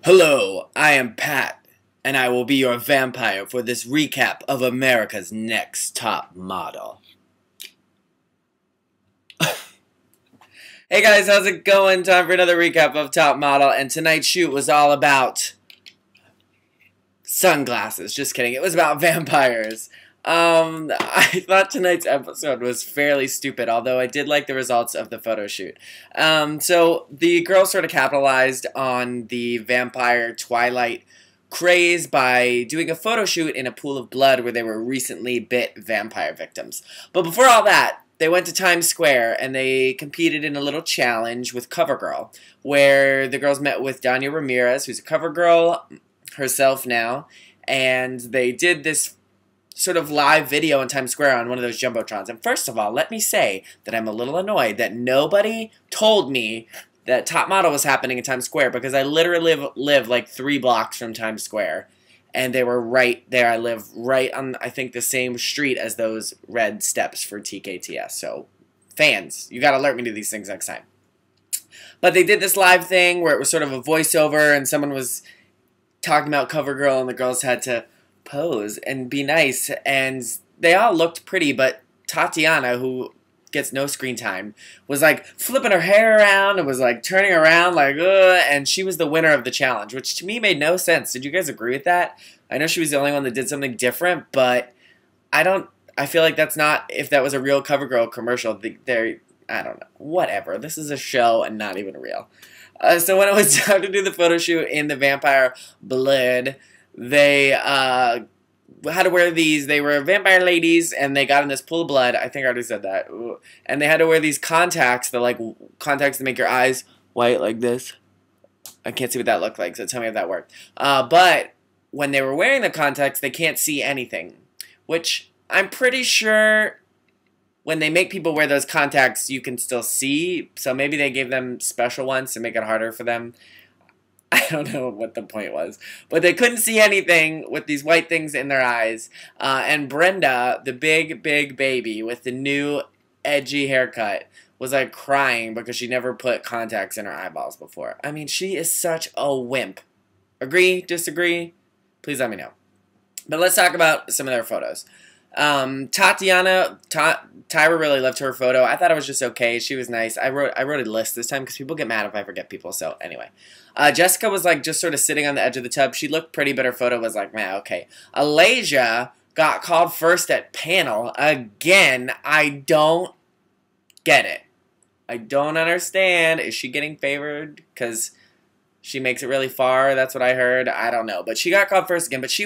Hello, I am Pat, and I will be your vampire for this recap of America's Next Top Model. Hey guys, how's it going? Time for another recap of Top Model, and tonight's shoot was all about sunglasses. Just kidding, it was about vampires. I thought tonight's episode was fairly stupid, although I did like the results of the photo shoot. So the girls sort of capitalized on the vampire Twilight craze by doing a photo shoot in a pool of blood where they were recently bit vampire victims. But before all that, they went to Times Square and they competed in a little challenge with CoverGirl, where the girls met with Danya Ramirez, who's a CoverGirl herself now, and they did this sort of live video in Times Square on one of those Jumbotrons. And first of all, let me say that I'm a little annoyed that nobody told me that Top Model was happening in Times Square, because I literally live like 3 blocks from Times Square, and they were right there. I live right on, I think, the same street as those red steps for TKTS. So, fans, you gotta alert me to these things next time. But they did this live thing where it was sort of a voiceover, and someone was talking about CoverGirl, and the girls had to pose and be nice, and they all looked pretty, but Tatiana, who gets no screen time, was like flipping her hair around and was like turning around like ugh, and she was the winner of the challenge, which to me made no sense. Did you guys agree with that? I know she was the only one that did something different, but I feel like that's not, if that was a real CoverGirl commercial, I don't know, whatever. This is a show and not even real. So when it was time to do the photo shoot in the vampire blood, they had to wear these. They were vampire ladies, and they got in this pool of blood. I think I already said that. And they had to wear these contacts, contacts that make your eyes white like this. I can't see what that looked like, so tell me if that worked. But when they were wearing the contacts, they can't see anything, which I'm pretty sure when they make people wear those contacts, you can still see. So maybe they gave them special ones to make it harder for them. I don't know what the point was, but they couldn't see anything with these white things in their eyes. And Brenda, the big baby with the new edgy haircut, was like crying because she never put contacts in her eyeballs before. I mean, she is such a wimp. Agree? Disagree? Please let me know. But let's talk about some of their photos. Tatiana, Tyra really loved her photo. I thought it was just okay. She was nice. I wrote a list this time because people get mad if I forget people. So anyway, Jessica was like just sort of sitting on the edge of the tub. She looked pretty, but her photo was like, man, okay. Alasia got called first at panel again. I don't get it. I don't understand. Is she getting favored because she makes it really far? That's what I heard. I don't know. But she got called first again. But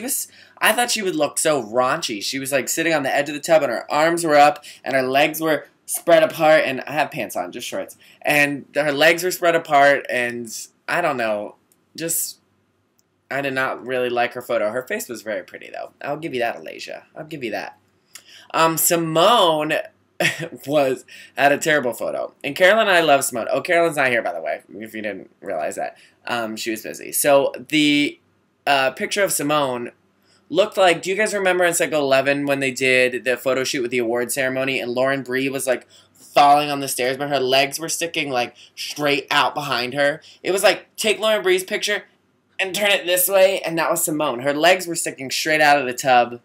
I thought she would look so raunchy. She was like sitting on the edge of the tub and her arms were up and her legs were spread apart. And I have pants on, just shorts. And her legs were spread apart and I don't know. I did not really like her photo. Her face was very pretty though. I'll give you that, Alasia. I'll give you that. Simone had a terrible photo. And Carolyn and I love Simone. Oh, Carolyn's not here, by the way, if you didn't realize that. She was busy. So the picture of Simone looked like, do you guys remember in Cycle 11 when they did the photo shoot with the award ceremony and Lauren Bree was like falling on the stairs, but her legs were sticking like straight out behind her? It was like, take Lauren Bree's picture and turn it this way, and that was Simone. Her legs were sticking straight out of the tub.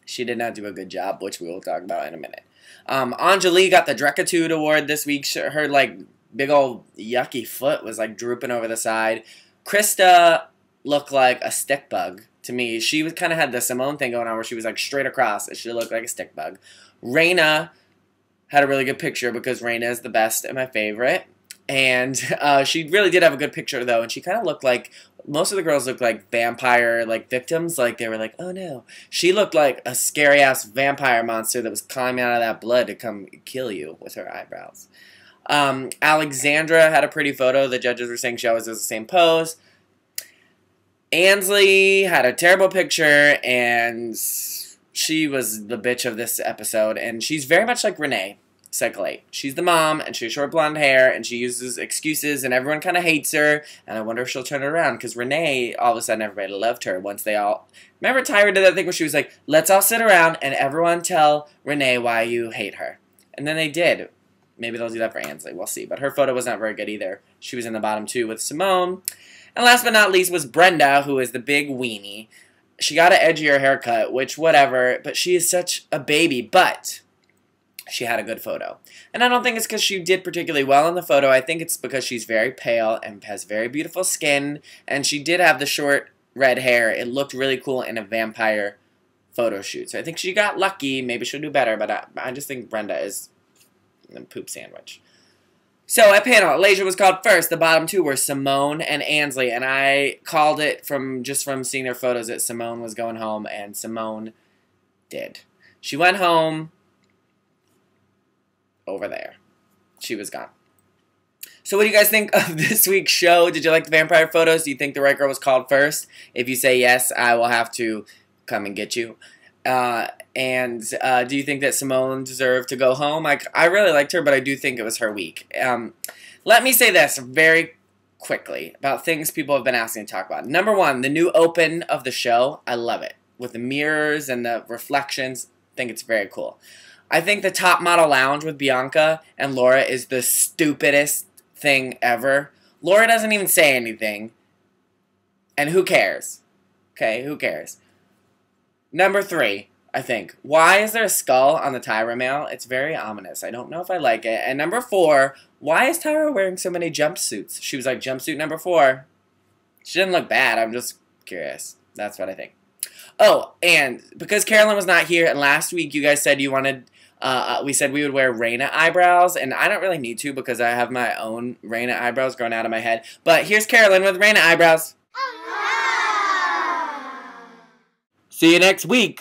She did not do a good job, which we will talk about in a minute. Anjali got the Drecatude Award this week. Her, like, big old yucky foot was, like, drooping over the side. Krista looked like a stick bug to me. She kind of had the Simone thing going on where she was, like, straight across. She looked like a stick bug. Raina had a really good picture because Raina is the best and my favorite. And she really did have a good picture, though. And she kind of looked like, most of the girls looked like vampire, like, victims. Like, they were like, oh, no. She looked like a scary-ass vampire monster that was climbing out of that blood to come kill you with her eyebrows. Alexandra had a pretty photo. The judges were saying she always does the same pose. Ansley had a terrible picture, and she was the bitch of this episode. And she's very much like Renee. Cycle 8. She's the mom, and she has short blonde hair, and she uses excuses, and everyone kind of hates her, and I wonder if she'll turn it around, because Renee, all of a sudden, everybody loved her once they all... Remember Tyra did that thing where she was like, let's all sit around, and everyone tell Renee why you hate her. And then they did. Maybe they'll do that for Ansley. We'll see. But her photo was not very good either. She was in the bottom two with Simone. And last but not least was Brenda, who is the big weenie. She got an edgier haircut, which whatever, but she is such a baby, but she had a good photo. And I don't think it's because she did particularly well in the photo. I think it's because she's very pale and has very beautiful skin, and she did have the short red hair. It looked really cool in a vampire photo shoot. So I think she got lucky. Maybe she'll do better, but I just think Brenda is a poop sandwich. So at panel, Laysia was called first. The bottom two were Simone and Ansley, and I called it from seeing their photos that Simone was going home, and Simone did. She went home over there. She was gone. So what do you guys think of this week's show? Did you like the vampire photos? Do you think the right girl was called first? If you say yes, I will have to come and get you. Do you think that Simone deserved to go home? I really liked her, but I do think it was her week. Let me say this very quickly about things people have been asking to talk about. Number one, the new open of the show. I love it. With the mirrors and the reflections, I think it's very cool. I think the Top Model Lounge with Bianca and Laura is the stupidest thing ever. Laura doesn't even say anything. And who cares? Okay, who cares? Number three, I think. Why is there a skull on the Tyra mail? It's very ominous. I don't know if I like it. And number four, why is Tyra wearing so many jumpsuits? She was like, jumpsuit number 4. She didn't look bad. I'm just curious. That's what I think. Oh, and because Carolyn was not here, and last week you guys said you wanted... we said we would wear Raina eyebrows, and I don't really need to because I have my own Raina eyebrows growing out of my head. But here's Carolyn with Raina eyebrows. See you next week.